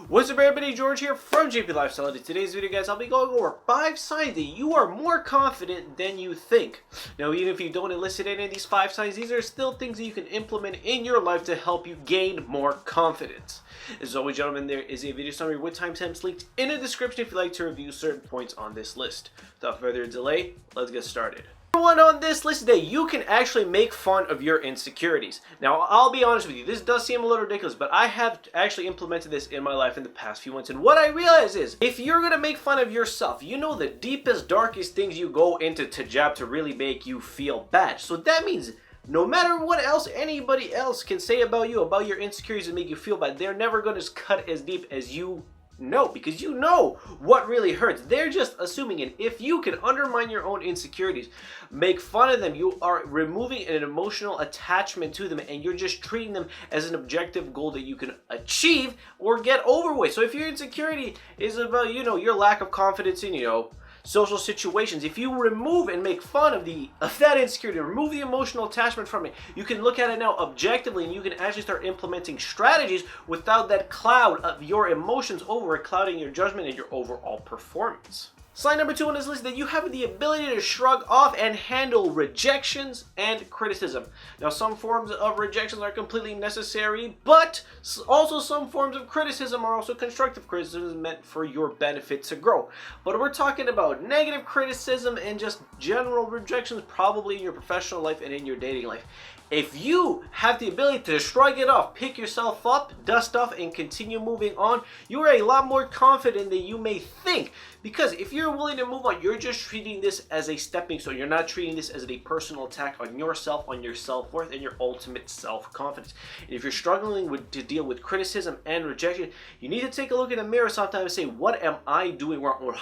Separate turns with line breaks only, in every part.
What's up everybody, George here from JP Lifestyle. In today's video guys, I'll be going over 5 signs that you are more confident than you think. Now even if you don't elicit any of these 5 signs, these are still things that you can implement in your life to help you gain more confidence. As always gentlemen, there is a video summary with timestamps linked in the description if you'd like to review certain points on this list. Without further delay, let's get started. One on this list today, you can actually make fun of your insecurities. Now, I'll be honest with you, this does seem a little ridiculous, but I have actually implemented this in my life in the past few months. And what I realize is, if you're gonna make fun of yourself, you know the deepest, darkest things you go into to jab to really make you feel bad. So that means no matter what else anybody else can say about you, about your insecurities and make you feel bad, they're never gonna cut as deep as you know, because you know what really hurts. They're just assuming it. If you can undermine your own insecurities, make fun of them, you are removing an emotional attachment to them and you're just treating them as an objective goal that you can achieve or get over with. So if your insecurity is about, your lack of confidence in, social situations, if you remove and make fun of that insecurity, remove the emotional attachment from it, you can look at it now objectively and you can actually start implementing strategies without that cloud of your emotions over clouding your judgment and your overall performance. Sign number 2 on this list, that you have the ability to shrug off and handle rejections and criticism. Now, some forms of rejections are completely necessary, but also some forms of criticism are also constructive criticism meant for your benefit to grow. But we're talking about negative criticism and just general rejections, probably in your professional life and in your dating life. If you have the ability to shrug it off, pick yourself up, dust off, and continue moving on, you are a lot more confident than you may think. Because if you're willing to move on, you're just treating this as a stepping stone. You're not treating this as a personal attack on yourself, on your self-worth, and your ultimate self-confidence. And if you're struggling to deal with criticism and rejection, you need to take a look in the mirror sometimes and say, what am I doing wrong? Or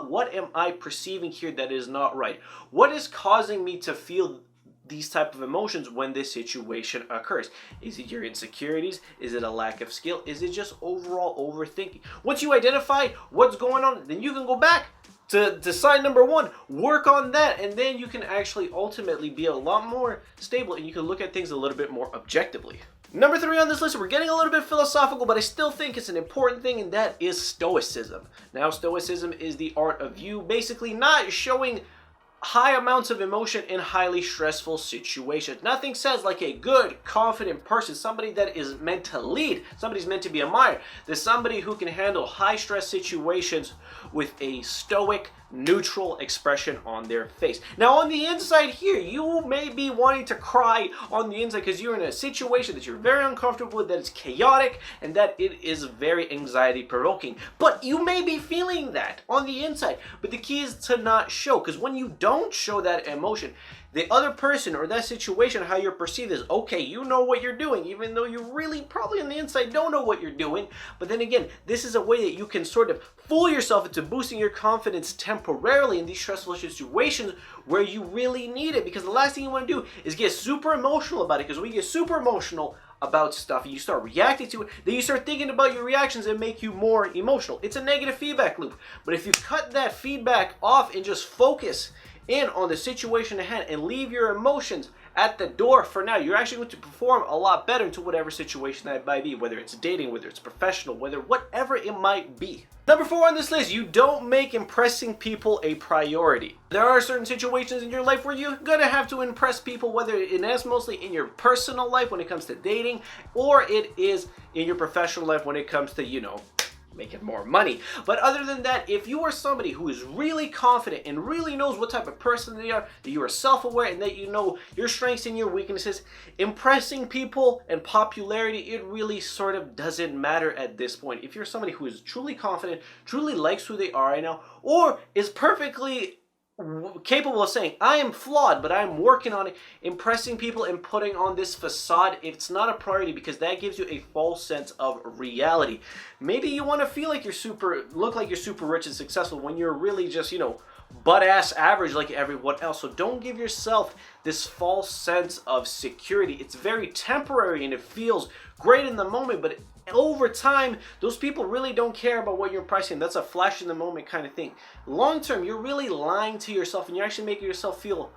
what am I perceiving here that is not right? What is causing me to feel these type of emotions when this situation occurs? Is it your insecurities? Is it a lack of skill? Is it just overall overthinking? Once you identify what's going on, then you can go back to sign number 1, work on that, and then you can actually ultimately be a lot more stable and you can look at things a little bit more objectively. Number 3 on this list, we're getting a little bit philosophical, but I still think it's an important thing, and that is stoicism. Now, stoicism is the art of you basically not showing high amounts of emotion in highly stressful situations. Nothing says like a good, confident person, somebody that is meant to lead, somebody's meant to be admired. There's somebody who can handle high stress situations with a stoic, neutral expression on their face. Now on the inside here, you may be wanting to cry on the inside because you're in a situation that you're very uncomfortable with, that is chaotic, and that it is very anxiety provoking. But you may be feeling that on the inside. But the key is to not show, because when you don't show that emotion, the other person or that situation, how you're perceived is, okay, you know what you're doing, even though you really probably on the inside don't know what you're doing. But then again, this is a way that you can sort of fool yourself into boosting your confidence temporarily in these stressful situations where you really need it. Because the last thing you want to do is get super emotional about it, because when you get super emotional about stuff and you start reacting to it, then you start thinking about your reactions and make you more emotional. It's a negative feedback loop. But if you cut that feedback off and just focus in on the situation at hand and leave your emotions at the door for now, you're actually going to perform a lot better into whatever situation that might be, whether it's dating, whether it's professional, whatever it might be. Number 4 on this list, you don't make impressing people a priority. There are certain situations in your life where you're gonna have to impress people, whether it is mostly in your personal life when it comes to dating, or it is in your professional life when it comes to, making more money. But other than that, if you are somebody who is really confident and really knows what type of person they are, that you are self-aware and that you know your strengths and your weaknesses, impressing people and popularity, it really sort of doesn't matter at this point. If you're somebody who is truly confident, truly likes who they are right now, or is perfectly capable of saying, I am flawed, but I'm working on it, impressing people and putting on this facade, it's not a priority, because that gives you a false sense of reality. Maybe you want to feel like look like you're super rich and successful when you're really just, butt-ass average like everyone else. So don't give yourself this false sense of security. It's very temporary and it feels great in the moment, but over time, those people really don't care about what you're pricing. That's a flash in the moment kind of thing. Long term, you're really lying to yourself and you're actually making yourself feel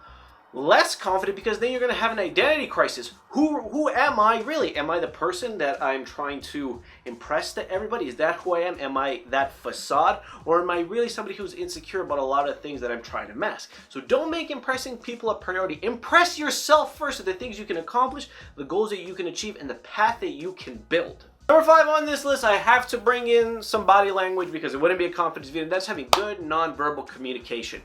less confident, because then you're going to have an identity crisis. Who am I really? Am I the person that I'm trying to impress to everybody? Is that who I am? Am I that facade? Or am I really somebody who's insecure about a lot of things that I'm trying to mask? So don't make impressing people a priority. Impress yourself first with the things you can accomplish, the goals that you can achieve, and the path that you can build. Number 5 on this list, I have to bring in some body language, because it wouldn't be a confidence video. That's having good nonverbal communication.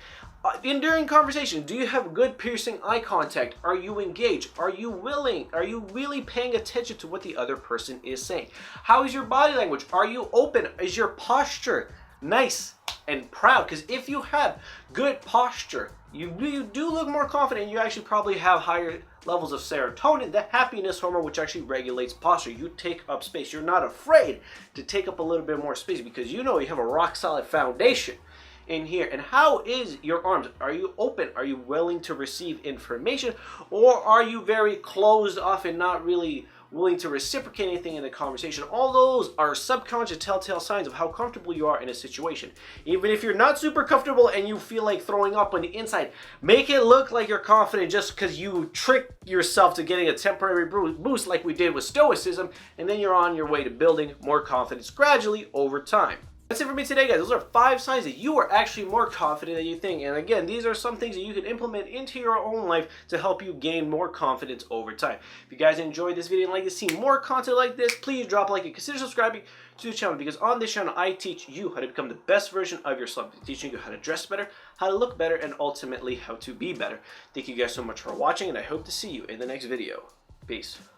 During conversation, do you have good piercing eye contact? Are you engaged? Are you willing? Are you really paying attention to what the other person is saying? How is your body language? Are you open? Is your posture nice and proud? Because if you have good posture, you do look more confident. You actually probably have higher levels of serotonin, the happiness hormone, which actually regulates posture. You take up space. You're not afraid to take up a little bit more space, because you know you have a rock solid foundation in here. And how is your arms? Are you open? Are you willing to receive information? Or are you very closed off and not really willing to reciprocate anything in the conversation? All those are subconscious telltale signs of how comfortable you are in a situation. Even if you're not super comfortable and you feel like throwing up on the inside, make it look like you're confident just because you trick yourself to getting a temporary boost like we did with stoicism, and then you're on your way to building more confidence gradually over time. That's it for me today, guys. Those are 5 signs that you are actually more confident than you think. And again, these are some things that you can implement into your own life to help you gain more confidence over time. If you guys enjoyed this video and like to see more content like this, please drop a like and consider subscribing to the channel, because on this channel I teach you how to become the best version of yourself, teaching you how to dress better, how to look better, and ultimately how to be better. Thank you guys so much for watching, and I hope to see you in the next video. Peace.